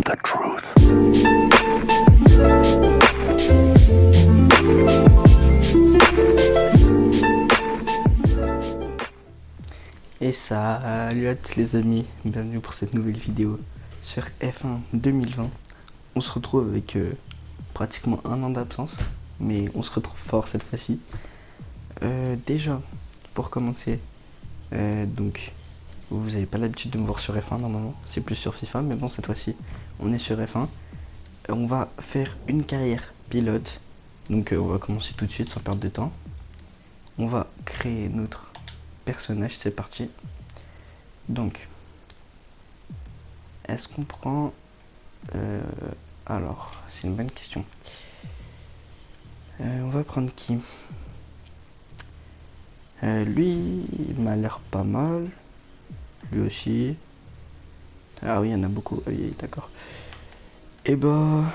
the truth. Et salut à tous les amis, bienvenue pour cette nouvelle vidéo sur F1 2020. On se retrouve avec pratiquement un an d'absence, mais on se retrouve fort cette fois-ci. Déjà, pour commencer, donc vous n'avez pas l'habitude de me voir sur F1 normalement, c'est plus sur FIFA, mais bon cette fois-ci on est sur F1. On va faire une carrière pilote, donc on va commencer tout de suite sans perdre de temps. On va créer notre personnage, c'est parti. Donc, est-ce qu'on prend... alors, c'est une bonne question. On va prendre qui? Lui, il m'a l'air pas mal. Lui aussi. Ah oui, il y en a beaucoup. Oui, d'accord. Et bah...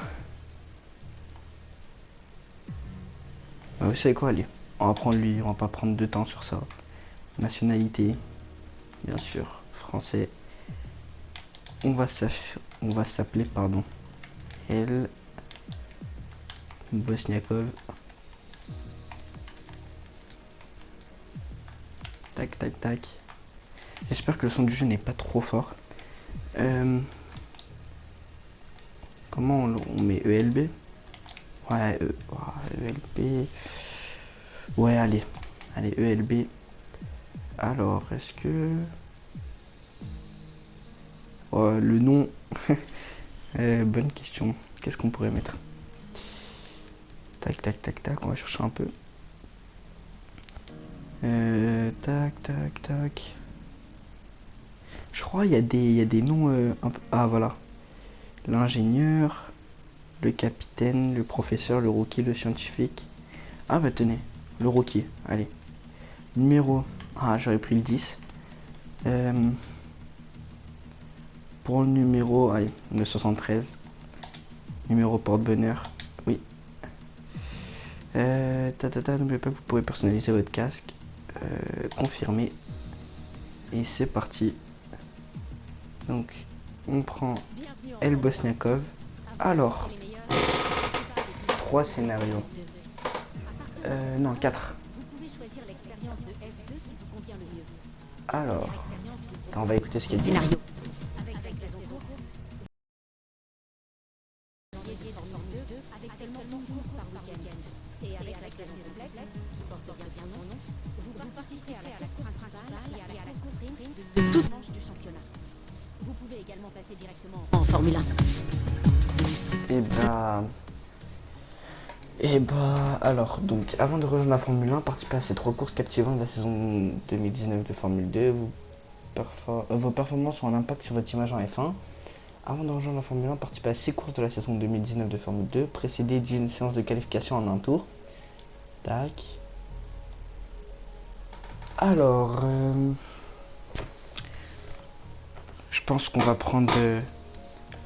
vous savez quoi, allez. On va prendre lui, on va pas prendre de temps sur ça. Nationalité, bien sûr, français. On va s'appeler, pardon, El Bosniakov. Tac, tac, tac. J'espère que le son du jeu n'est pas trop fort. Comment on met ELB? Ouais, ELB. Ouais, allez, ELB. Alors, est-ce que... Oh, le nom... bonne question. Qu'est-ce qu'on pourrait mettre? Tac, tac, tac, tac. On va chercher un peu. Tac, tac, tac. Je crois il y a des noms un peu... Ah, voilà. L'ingénieur, le capitaine, le professeur, le rookie, le scientifique. Ah, bah tenez. Le rookie. Allez. Numéro... Ah, j'aurais pris le 10. Pour le numéro, allez, le 73. Numéro porte-bonheur, oui. N'oubliez pas que vous pourrez personnaliser votre casque. Confirmer. Et c'est parti. Donc, on prend El Bosniakov. Alors, 3 scénarios. Non, 4. Alors, attends, on va écouter ce qu'il dit. Toute manche du championnat. Vous pouvez également passer directement en Formule 1. Et bah, alors, donc, avant de rejoindre la Formule 1, participez à ces 3 courses captivantes de la saison 2019 de Formule 2. Vos performances ont un impact sur votre image en F1. Avant de rejoindre la Formule 1, participez à 6 courses de la saison 2019 de Formule 2, précédées d'une séance de qualification en un tour. Tac. Alors, je pense qu'on va prendre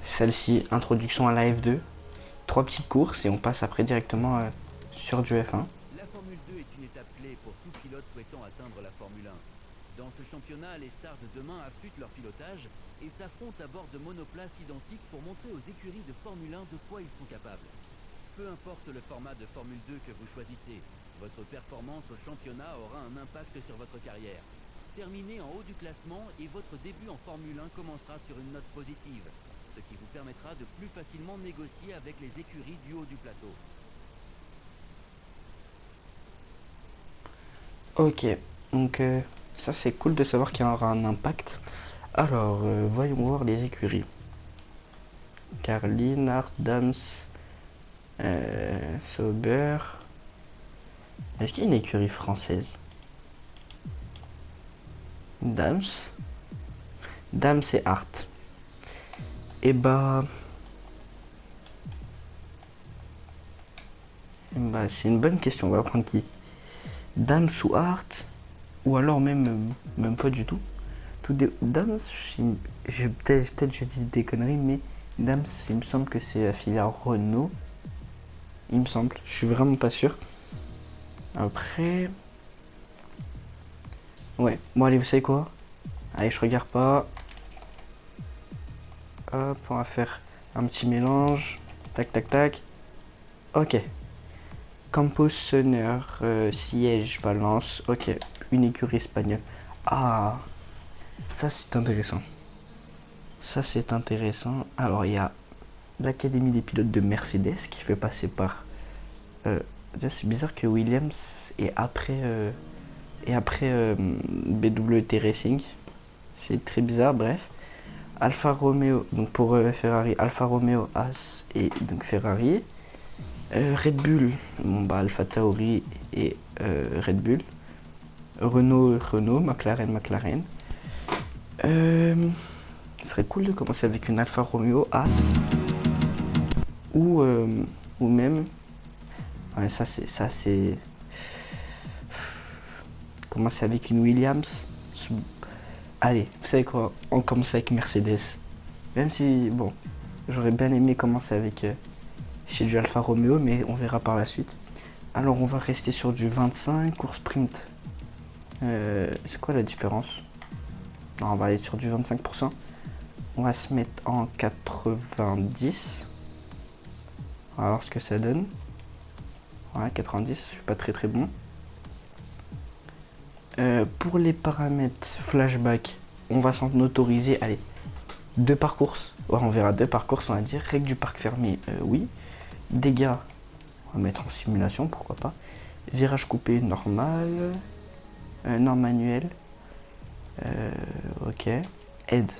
celle-ci, introduction à la F2. 3 petites courses et on passe après directement sur du F1. La Formule 2 est une étape clé pour tout pilote souhaitant atteindre la Formule 1. Dans ce championnat, les stars de demain affûtent leur pilotage et s'affrontent à bord de monoplaces identiques pour montrer aux écuries de Formule 1 de quoi ils sont capables. Peu importe le format de Formule 2 que vous choisissez, votre performance au championnat aura un impact sur votre carrière. Terminez en haut du classement et votre début en Formule 1 commencera sur une note positive, ce qui vous permettra de plus facilement négocier avec les écuries du haut du plateau. Ok, donc ça c'est cool de savoir qu'il y aura un impact. Alors, voyons voir les écuries. Carlin, Art, Dams, Sauber. Est-ce qu'il y a une écurie française? Dams et Art. Et bah c'est une bonne question. On va prendre qui? Dams ou Art? Ou alors même pas du tout. Dams, peut-être je dis des conneries, mais Dams, il me semble que c'est affilié à Renault. Il me semble, je suis vraiment pas sûr. Après... Ouais, bon allez, vous savez quoi? Allez, je regarde pas. Hop, on va faire Un petit mélange. Tac, tac, tac. Ok. Campos, Sonneur, Siège, Valence. Ok. Une écurie espagnole. Ah, ça c'est intéressant. Ça c'est intéressant. Alors il y a l'Académie des pilotes de Mercedes qui fait passer par... c'est bizarre que Williams est après, BWT Racing. C'est très bizarre, bref. Alfa Romeo, donc pour Ferrari, Alfa Romeo, As et donc Ferrari. Red Bull, bon bah Alpha Tauri et Red Bull. Renault, McLaren. Ce serait cool de commencer avec une Alfa Romeo, As. Ou même... Ouais, ça c'est... Commencer avec une Williams. Allez, vous savez quoi, on commence avec Mercedes. Même si, bon, j'aurais bien aimé commencer avec chez du Alfa Romeo, mais on verra par la suite. Alors on va rester sur du 25, course sprint. C'est quoi la différence? Non, on va aller sur du 25%. On va se mettre en 90. On va voir ce que ça donne. Ouais, 90, je suis pas très bon. Pour les paramètres flashback, on va s'en autoriser, allez, 2 par course. Ouais, on verra 2 par course, on va dire. Règle du parc fermé, oui. Dégâts, on va mettre en simulation, pourquoi pas. Virage coupé, normal. Non manuel. Ok. Aide.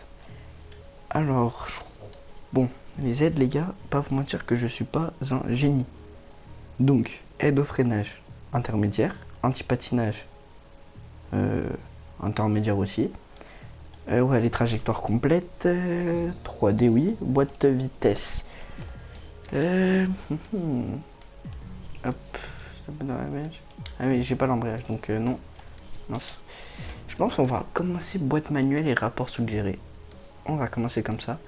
Alors, bon, les aides, les gars, pas vous mentir que je suis pas un génie. Donc, aide au freinage, intermédiaire. Anti-patinage, intermédiaire aussi. Ouais, les trajectoires complètes. 3D, oui. Boîte vitesse. Hop. Ah oui, j'ai pas l'embrayage, donc non. Mince. Je pense qu'on va commencer boîte manuelle et rapport suggéré. On va commencer comme ça.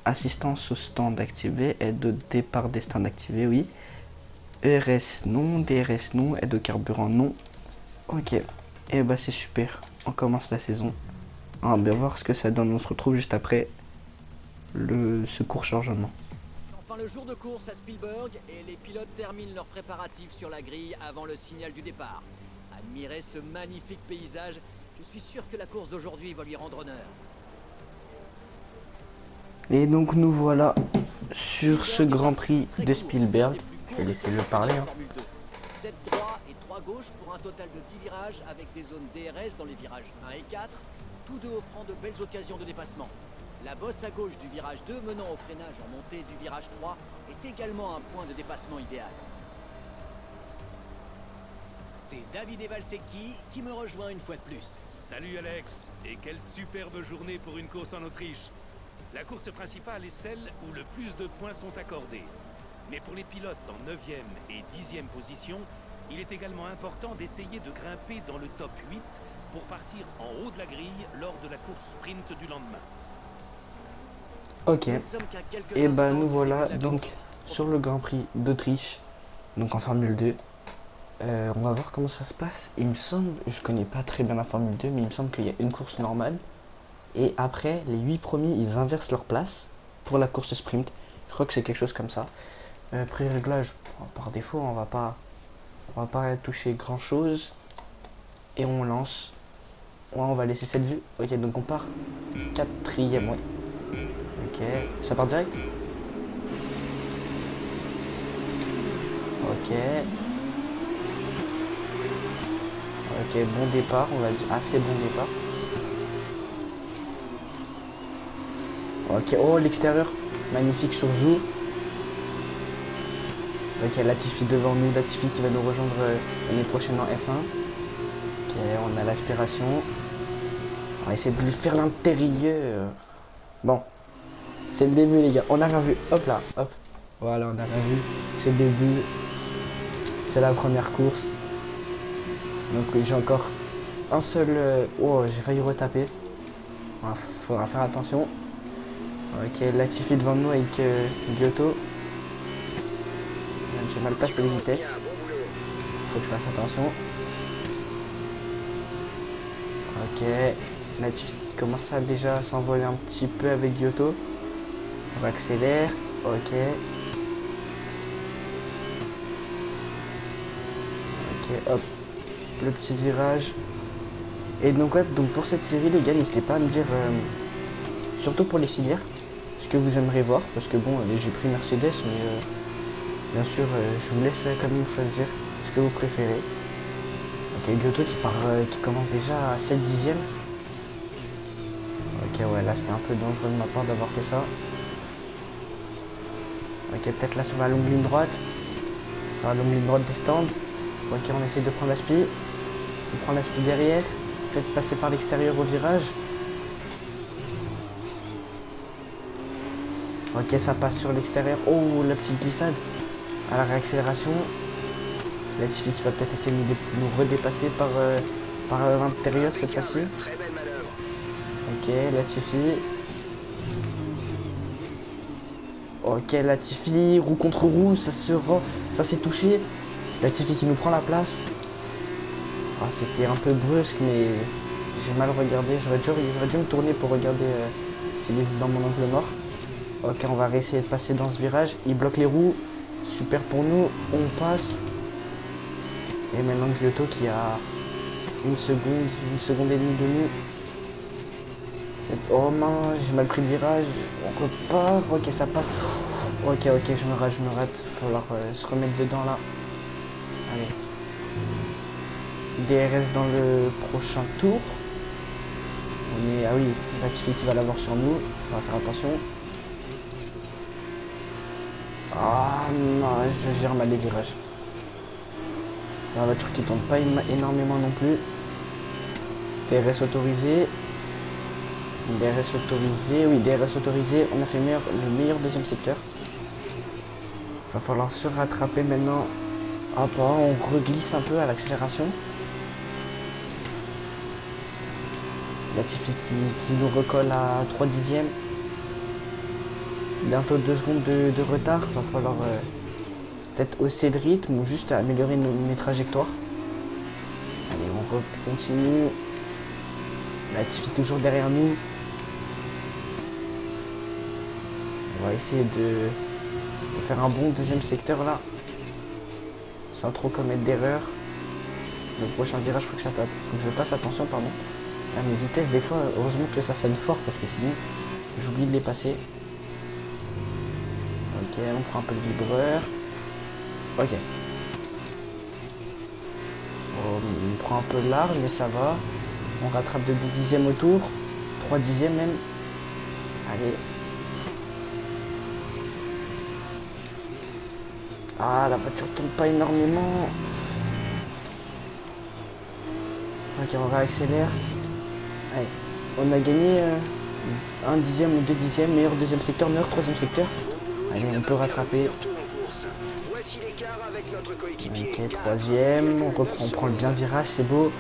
Assistance au stand activé. Aide au départ des stands activés, oui. ERS non. DRS non. Aide au carburant non. Ok. Et bah c'est super. On commence la saison. On va bien voir ce que ça donne. On se retrouve juste après le secours chargement. Enfin le jour de course à Spielberg et les pilotes terminent leurs préparatifs sur la grille avant le signal du départ. Admirez ce magnifique paysage. Je suis sûr que la course d'aujourd'hui va lui rendre honneur. Et donc nous voilà sur ce Grand Prix de Spielberg. Je vais laisser le parler. 7 droits et 3 gauches pour un total de 10 virages avec des zones DRS dans les virages 1 et 4, tous deux offrant de belles occasions de dépassement. La bosse à gauche du virage 2 menant au freinage en montée du virage 3 est également un point de dépassement idéal. C'est David Evalsecchi qui me rejoint une fois de plus. Salut Alex, et quelle superbe journée pour une course en Autriche. La course principale est celle où le plus de points sont accordés. Mais pour les pilotes en 9e et 10e position, il est également important d'essayer de grimper dans le top 8 pour partir en haut de la grille lors de la course sprint du lendemain. Ok, et bah nous voilà donc sur le Grand Prix d'Autriche, donc en Formule 2. On va voir comment ça se passe. Il me semble, je connais pas très bien la Formule 2, mais il me semble qu'il y a une course normale. Et après, les 8 premiers, ils inversent leur place pour la course sprint. Je crois que c'est quelque chose comme ça. Pré-réglage, par défaut, on va pas toucher grand chose. Et on lance. Ouais, on va laisser cette vue. Ok, donc on part 4e, ouais. Ok, ça part direct. Ok. Ok, bon départ, on va dire assez bon départ. Ok, oh l'extérieur, magnifique sur Zou. Ok, Latifi devant nous, Latifi qui va nous rejoindre l'année prochaine en F1. Ok, on a l'aspiration. On va essayer de lui faire l'intérieur. Bon, c'est le début les gars, on a rien vu. Hop là, hop. Voilà, on a rien vu. C'est le début. C'est la première course. Donc oui, j'ai encore un seul... Oh, j'ai failli retaper. Faudra faire attention. Ok, Latifi devant nous avec Giotto. J'ai mal passé les vitesses. Faut que je fasse attention. Ok, Latifi qui commence à déjà s'envoler un petit peu avec Giotto. On accélère. Ok. Ok, hop. Le petit virage. Et donc, ouais, donc pour cette série, les gars, n'hésitez pas à me dire, surtout pour les filières, ce que vous aimeriez voir. Parce que bon, j'ai pris Mercedes, mais bien sûr, je vous laisse quand même choisir ce que vous préférez. Ok, Giotto qui commence déjà à 7 dixièmes. Ok, ouais, là c'était un peu dangereux de ma part d'avoir fait ça. Ok, peut-être là sur la longue ligne droite. Sur la longue ligne droite des stands. Ok, on essaye de prendre la speed. On prend la speed derrière. Peut-être passer par l'extérieur au virage. Ok, ça passe sur l'extérieur. Oh, la petite glissade. À la réaccélération. Latifi qui va peut-être essayer de nous redépasser par l'intérieur cette fois-ci. Ok, Latifi. Ok, Latifi, roue contre roue, ça s'est touché. Latifi qui nous prend la place. Ah, c'était un peu brusque, mais j'ai mal regardé. J'aurais dû me tourner pour regarder s'il est dans mon angle mort. Ok, on va réessayer de passer dans ce virage. Il bloque les roues. Super pour nous. On passe. Et maintenant Giotto qui a une seconde et demie de nous. Oh mince, j'ai mal pris le virage. On repart. Ok, ça passe. Ok, je me rate. Il va falloir se remettre dedans là. Allez. DRS dans le prochain tour. Ah oui, Latifi qui va l'avoir sur nous. On va faire attention. Ah non, je gère mal les virages. La voiture qui tourne pas énormément non plus. DRS autorisé. DRS autorisé. Oui, DRS autorisé. On a fait le meilleur deuxième secteur. Il va falloir se rattraper maintenant. Hop, on reglisse un peu à l'accélération. Latifi qui nous recolle à 3 dixièmes. Bientôt 2 secondes de retard. Il va falloir peut-être hausser le rythme ou juste améliorer mes trajectoires. Allez, on continue. Latifi toujours derrière nous. On va essayer de faire un bon deuxième secteur là. Sans trop commettre d'erreur. Le prochain virage, faut que je fasse attention, pardon. À mes vitesses, des fois, heureusement que ça sonne fort parce que sinon, j'oublie de les passer. Ok, on prend un peu le vibreur. Ok. On prend un peu large, mais ça va. On rattrape de 2 dixièmes au tour. 3 dixièmes même. Allez. Ah, la voiture tombe pas énormément. Ok, on réaccélère. Allez. On a gagné 1 dixième ou 2 dixièmes. Meilleur deuxième secteur, meilleur troisième secteur. Allez, on peut rattraper. Ok, troisième. On prend le bien virage, c'est beau.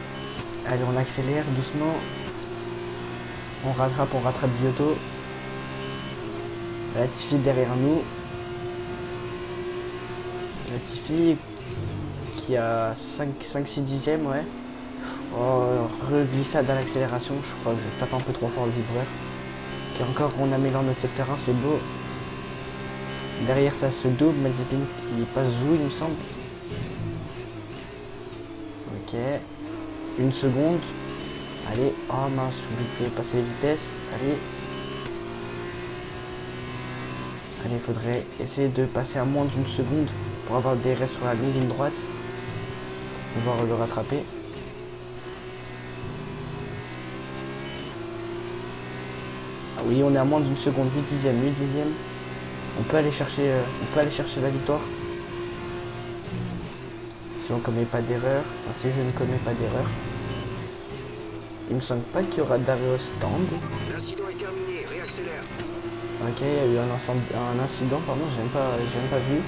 Allez, on accélère doucement. On rattrape Giotto. Latifi derrière nous. Latifi qui a 5-6 dixièmes, ouais. Oh, reglissade à l'accélération. Je crois que je tape un peu trop fort le vibreur. Ok, encore on améliore notre secteur 1, c'est beau. Derrière ça se double, Mazepin qui passe où il me semble. Ok. 1 seconde. Allez. Oh mince, j'ai oublié de passer les vitesses. Allez. Allez, il faudrait essayer de passer à moins d'1 seconde pour avoir le DRS sur la ligne droite. Pour pouvoir le rattraper. Ah oui, on est à moins d'1 seconde, 8 dixièmes. On peut aller chercher la victoire. Si on commet pas d'erreur. Enfin, si je ne commets pas d'erreur. Il me semble pas qu'il y aura d'arrêt au stand. L'incident est terminé, réaccélère. Ok, il y a eu un incident, pardon, j'ai même pas vu.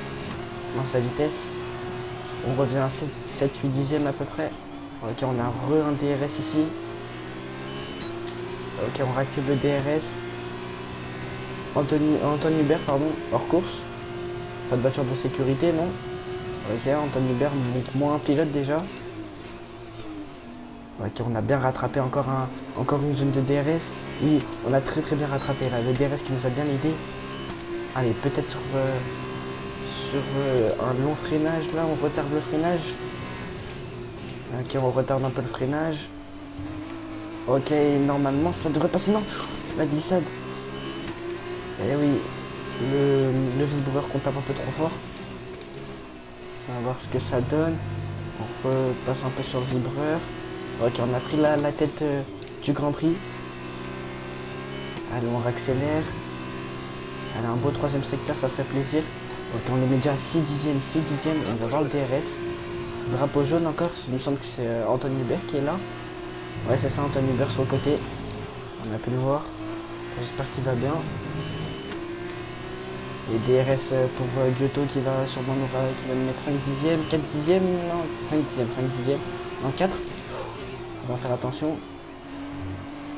Mince la vitesse. On revient à 7-8 dixièmes à peu près. Ok, on a un DRS ici. Ok, on réactive le DRS. Anthony Hubert, pardon, hors course. Pas de voiture de sécurité, non. Ok, Anthony Hubert, donc moins un pilote déjà. Ok, on a bien rattrapé encore une zone de DRS. Oui, on a très bien rattrapé là. Le DRS qui nous a bien aidé. Allez, peut-être sur un long freinage là, on retarde le freinage. Ok, on retarde un peu le freinage. Ok, normalement ça devrait passer. Non, la glissade. Eh oui, le vibreur qu'on tape un peu trop fort. On va voir ce que ça donne. On repasse un peu sur le vibreur. Ok, on a pris la tête du Grand Prix. Allez, on accélère. Allez, un beau troisième secteur, ça fait plaisir. Ok, on le met déjà à 6 dixièmes, 6 dixièmes. On va voir le DRS. Drapeau jaune encore, il me semble que c'est Anton Hubert qui est là. Ouais, c'est ça, Anton Hubert sur le côté. On a pu le voir. J'espère qu'il va bien. Et DRS pour Giotto qui va sûrement qui va nous mettre 5 dixièmes, 4 dixièmes, non, 5 dixièmes, 5 dixièmes, non 4. On va faire attention.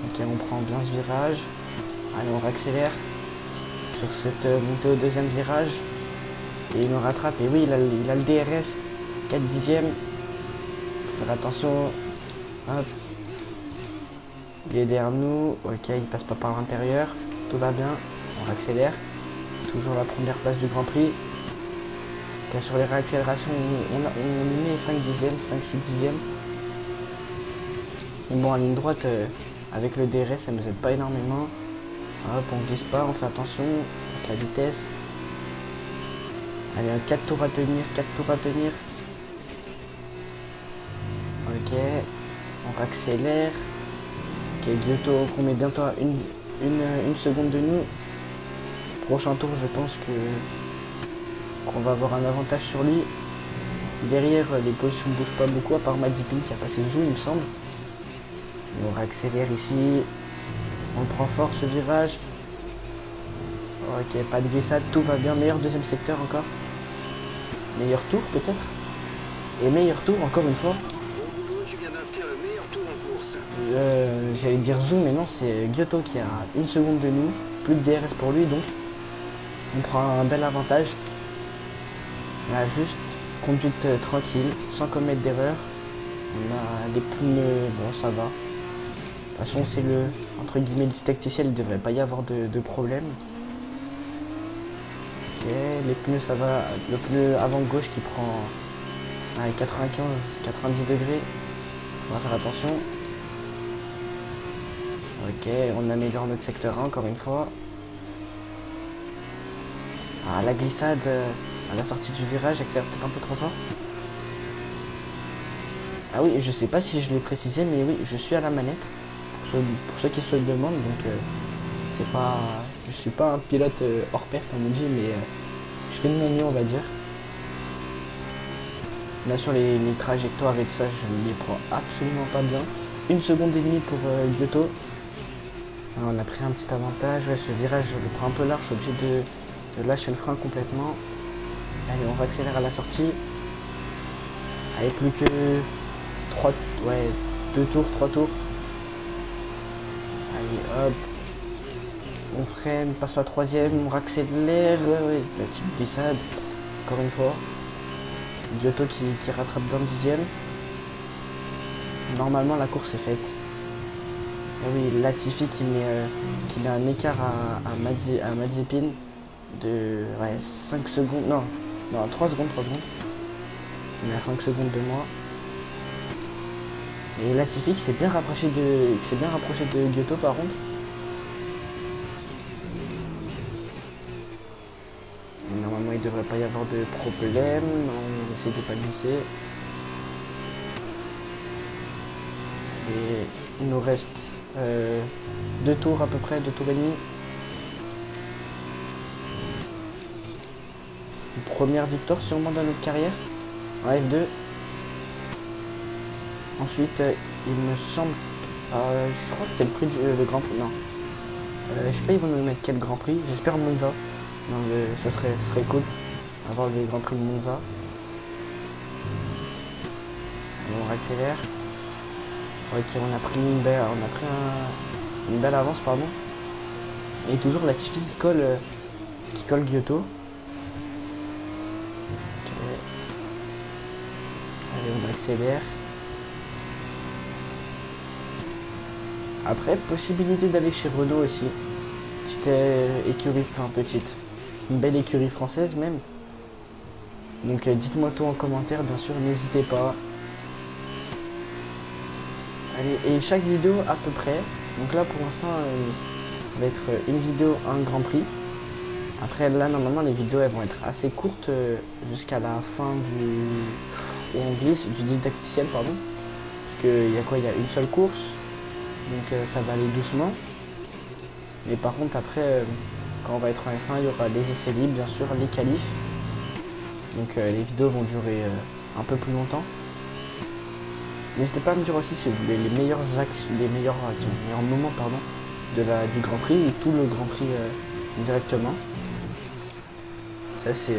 Ok, on prend bien ce virage. Allez, on réaccélère sur cette montée au deuxième virage. Et il nous rattrape. Et oui, il a le DRS. 4 dixièmes. Faut faire attention. Hop. Il est derrière nous. Ok, il passe pas par l'intérieur. Tout va bien. On accélère. Toujours la première place du Grand Prix. Là, sur les réaccélérations, on met 5 dixièmes, 5-6 dixièmes. Mais bon, en ligne droite, avec le DRS, ça nous aide pas énormément. Hop, on glisse pas, on fait attention. On passe la vitesse. Allez, 4 tours à tenir, 4 tours à tenir. Ok, on accélère. Ok, Giotto qu'on met bientôt à une seconde de nous. Prochain tour, je pense qu'on va avoir un avantage sur lui. Derrière, les positions ne bougent pas beaucoup, à part Mazepin qui a passé le zoo, il me semble. Et on réaccélère ici. On prend fort ce virage. Ok, pas de glissade, tout va bien. Meilleur deuxième secteur encore. Meilleur tour peut-être. Et meilleur tour encore une fois. Bon boulot, tu viens d'inscrire le meilleur tour en course. J'allais dire zoom, mais non, c'est Giotto qui a une seconde de nous. Plus de DRS pour lui, donc on prend un bel avantage. Là, juste conduite tranquille, sans commettre d'erreur. On a les pneus, bon, ça va. De toute façon, c'est le, entre guillemets, le tacticiel, il ne devrait pas y avoir de problème. Ok, les pneus, ça va. Le pneu avant-gauche qui prend à 95-90 degrés. On va faire attention. Ok, on améliore notre secteur 1 encore une fois. Ah, la glissade à la sortie du virage accélère peut-être un peu trop fort. Ah oui, je sais pas si je l'ai précisé, mais oui, je suis à la manette. Pour ceux qui se le demandent, donc c'est pas, je suis pas un pilote hors pair comme on dit, mais je fais de mon mieux, on va dire. Là sur les trajectoires et tout ça, je ne les prends absolument pas bien. 1 seconde et demie pour Giotto. On a pris un petit avantage. Ouais, ce virage, je le prends un peu large, je suis obligé de lâcher le frein complètement. Allez, on réaccélère à la sortie. Allez, plus que 2 tours, 3 tours. Allez, hop. On freine, passe la troisième, on réaccélère. Ouais, la petite glissade. Encore une fois. Giotto qui rattrape d'un dixième. Normalement, la course est faite. Et oui, Latifi qui met un écart à Mazepin de 5 secondes. Non, 3 secondes. Il est à 5 secondes de moi. Et Latifi qui s'est bien rapproché de Giotto par contre. Normalement, il ne devrait pas y avoir de problème. On essaie de pas glisser. Et il nous reste 2 tours à peu près, 2 tours et demi. Une première victoire sûrement dans notre carrière en F2. Ensuite, il me semble, je crois que c'est le prix le Grand Prix. Non, je sais pas, ils vont nous mettre quel Grand Prix. J'espère Monza. Non, ça serait cool avoir le Grand Prix de Monza. Et on réaccélère. Ok, on a pris une belle avance, pardon. Et toujours Latifi qui colle Giotto. Ok. Allez, on accélère. Après, possibilité d'aller chez Renault aussi. Petite écurie, enfin petite. Une belle écurie française même. Donc dites-moi tout en commentaire, bien sûr, n'hésitez pas. Allez, et chaque vidéo à peu près. Donc là pour l'instant ça va être une vidéo, un Grand Prix. Après là normalement les vidéos elles vont être assez courtes jusqu'à la fin du du didacticiel pardon. Parce qu'il y a quoi, il y a une seule course. Donc ça va aller doucement. Mais par contre après quand on va être en F1 il y aura les essais libres bien sûr, les qualifs. Donc les vidéos vont durer un peu plus longtemps. N'hésitez pas à me dire aussi si vous voulez les meilleurs meilleurs moments pardon, du Grand Prix ou tout le Grand Prix directement. Ça c'est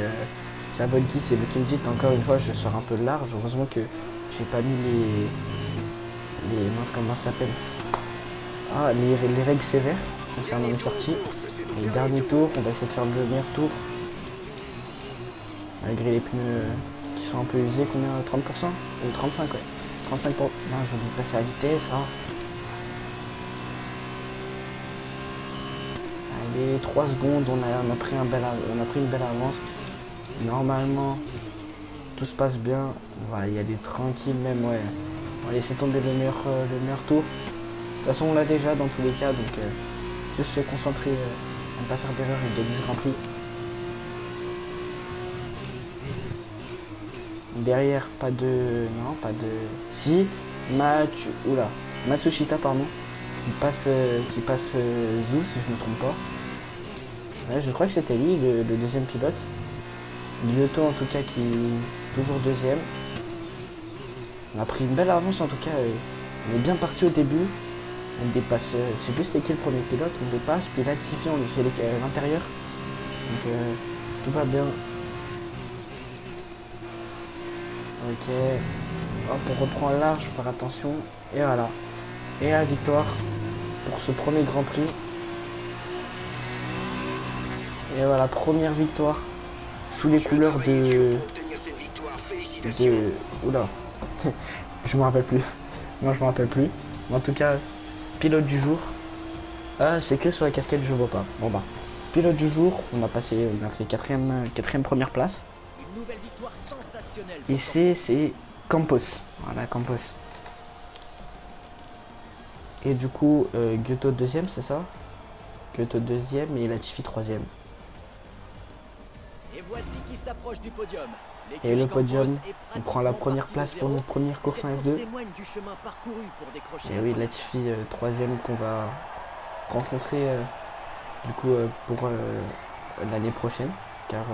à votre guise, c'est vous qui me dites. Encore une fois je sors un peu large, heureusement que j'ai pas mis les comment ça s'appelle, les règles sévères concernant les sorties. Les derniers tours, on va essayer de faire le meilleur tour. Malgré les pneus qui sont un peu usés, combien, 30% ou 35 ouais. 35 pour... Non, je vais passer à la vitesse. Hein. Allez, 3 secondes, on a pris une belle avance. Normalement, tout se passe bien. On va y aller tranquille même, ouais. On va laisser tomber le meilleur tour. De toute façon, on l'a déjà dans tous les cas, donc juste se concentrer à ne pas faire d'erreur et gagner ce Grand Prix. Derrière, pas de... Si, Matsushita, pardon, qui passe Zou, si je ne me trompe pas. Ouais, je crois que c'était lui, le deuxième pilote. Lyoto, en tout cas, qui est toujours deuxième. On a pris une belle avance, en tout cas. On est bien parti au début. On dépasse, je sais plus c'était qui le premier pilote, on dépasse, puis là, Tiffy, on lui fait l'intérieur. Donc, tout va bien. Ok, hop, on reprend large, faire attention, et voilà. Et la victoire pour ce premier Grand Prix. Et voilà, première victoire sous les couleurs Oula, je me rappelle plus. Non, je me rappelle plus. Mais en tout cas, pilote du jour. Ah, c'est que sur la casquette, je vois pas. Bon bah, pilote du jour, on a fait quatrième première place. Une nouvelle victoire sensationnelle. Et c'est Campos. Voilà, Campos. Et du coup, Giotto deuxième, c'est ça? Giotto deuxième et Latifi troisième. Et voici qui s'approche du podium. Et le podium, on prend la première place pour notre première course en F2. Et oui, Latifi troisième qu'on va rencontrer du coup pour l'année prochaine, car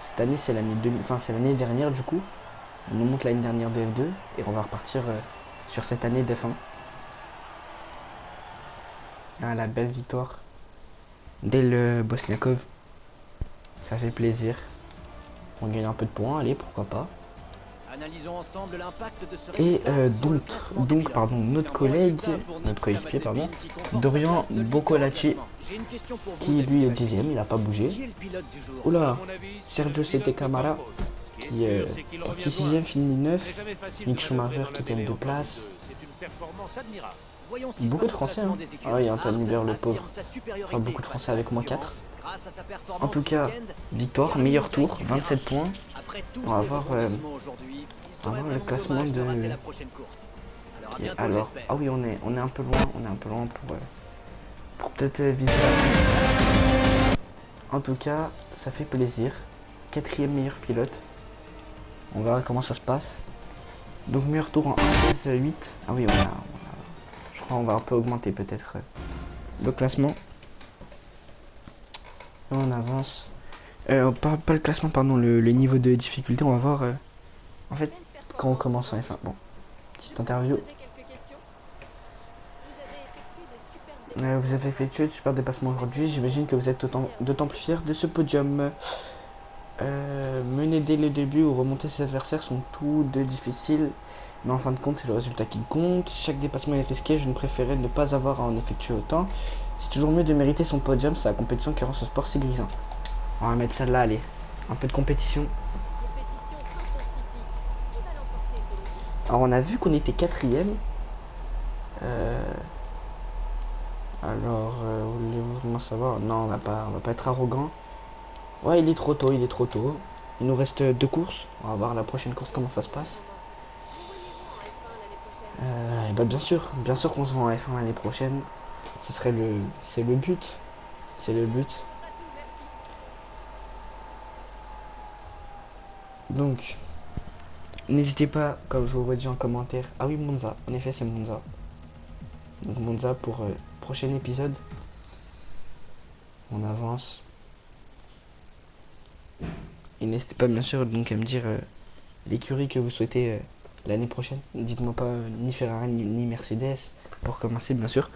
cette année c'est l'année dernière du coup. On nous montre l'année dernière de F2 et on va repartir sur cette année d'F1. Ah, la belle victoire dès le Bosniakov, ça fait plaisir. On gagne un peu de points, allez, pourquoi pas. Analysons ensemble l'impact de ce et donc pardon, notre coéquipier, pardon, Dorian Boccolacci, qui lui est dixième, il n'a pas bougé. Oula, Sergio Sete Camara, qui sixième, finit 9. Mick Schumacher qui gagne 2 places. Beaucoup de Français, hein. Ah oui, Anthony Hubert, le pauvre. Enfin, beaucoup de Français avec moins 4. En tout cas, victoire, meilleur tour, 27 points. On va voir le classement de... Okay, alors, ah oui, on est un peu loin, pour peut-être viser. En tout cas, ça fait plaisir. 4e meilleur pilote. On verra comment ça se passe. Donc meilleur tour en 1.16.8. Ah oui, je crois qu'on va un peu augmenter peut-être le classement. On avance. Pas le classement, pardon, le niveau de difficulté. On va voir en fait quand on commence en F1. Bon, petite interview. Vous avez effectué de super dépassements aujourd'hui. J'imagine que vous êtes d'autant plus fiers de ce podium. Mener dès le début ou remonter ses adversaires sont tous deux difficiles, mais en fin de compte c'est le résultat qui compte. Chaque dépassement est risqué, je ne préférais ne pas avoir à en effectuer autant. C'est toujours mieux de mériter son podium, c'est la compétition qui rend ce sport si grisant. On va mettre celle-là, allez, un peu de compétition. Alors on a vu qu'on était 4e. Alors, voulez-vous vraiment savoir? Non, on va pas être arrogant. Ouais, il est trop tôt, il est trop tôt. Il nous reste 2 courses. On va voir la prochaine course comment ça se passe. Bah bien sûr qu'on se voit en F1 l'année prochaine. Ce serait c'est le but. C'est le but. Donc, n'hésitez pas, comme je vous redis en commentaire. Ah oui, Monza. En effet, c'est Monza. Donc Monza pour prochain épisode. On avance. Et n'hésitez pas bien sûr donc à me dire l'écurie que vous souhaitez l'année prochaine. Dites-moi pas ni Ferrari ni Mercedes pour commencer bien sûr.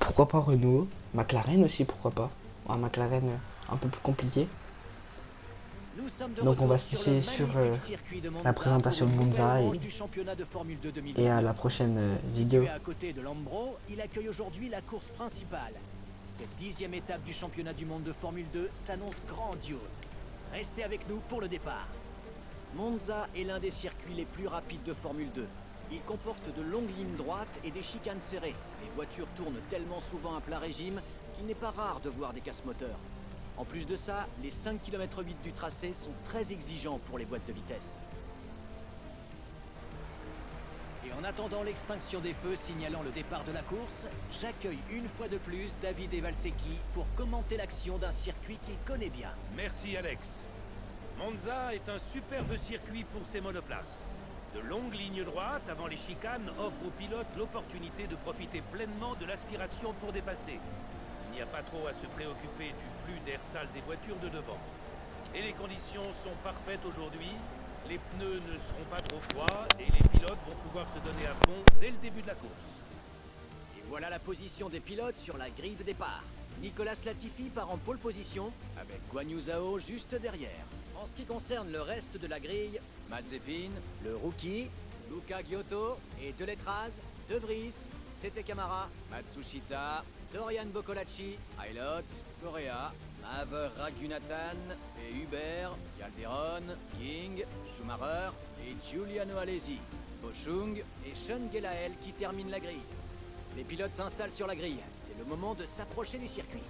Pourquoi pas Renault, McLaren aussi pourquoi pas. Un McLaren un peu plus compliqué. Nous sommes de Donc on va retour se sur le laisser sur magnifique circuit de Monza la présentation de pour une Monza nouvelle manche du championnat de Formule 2 et 2019. à la prochaine vidéo. Situé à côté de Lambro, il accueille aujourd'hui la course principale. Cette 10e étape du championnat du monde de Formule 2 s'annonce grandiose. Restez avec nous pour le départ. Monza est l'un des circuits les plus rapides de Formule 2. Il comporte de longues lignes droites et des chicanes serrées. Les voitures tournent tellement souvent à plein régime qu'il n'est pas rare de voir des casse-moteurs. En plus de ça, les 5 km/h du tracé sont très exigeants pour les boîtes de vitesse. Et en attendant l'extinction des feux signalant le départ de la course, j'accueille une fois de plus David Evalsecchi pour commenter l'action d'un circuit qu'il connaît bien. Merci Alex. Monza est un superbe circuit pour ses monoplaces. De longues lignes droites avant les chicanes offrent aux pilotes l'opportunité de profiter pleinement de l'aspiration pour dépasser. Il n'y a pas trop à se préoccuper du flux d'air sale des voitures de devant. Et les conditions sont parfaites aujourd'hui. Les pneus ne seront pas trop froids et les pilotes vont pouvoir se donner à fond dès le début de la course. Et voilà la position des pilotes sur la grille de départ. Nicolas Latifi part en pole position, avec Guan Yu Zhao juste derrière. En ce qui concerne le reste de la grille, Mazepin, le rookie, Luca Giotto et Deletraz, De Vries, Sete Camara, Matsushita, Dorian Boccolacci, Aylot, Correa, Maver Raghunathan et Hubert, Calderon, King, Schumacher et Giuliano Alesi, Boschung et Sean Gelael qui terminent la grille. Les pilotes s'installent sur la grille. C'est le moment de s'approcher du circuit.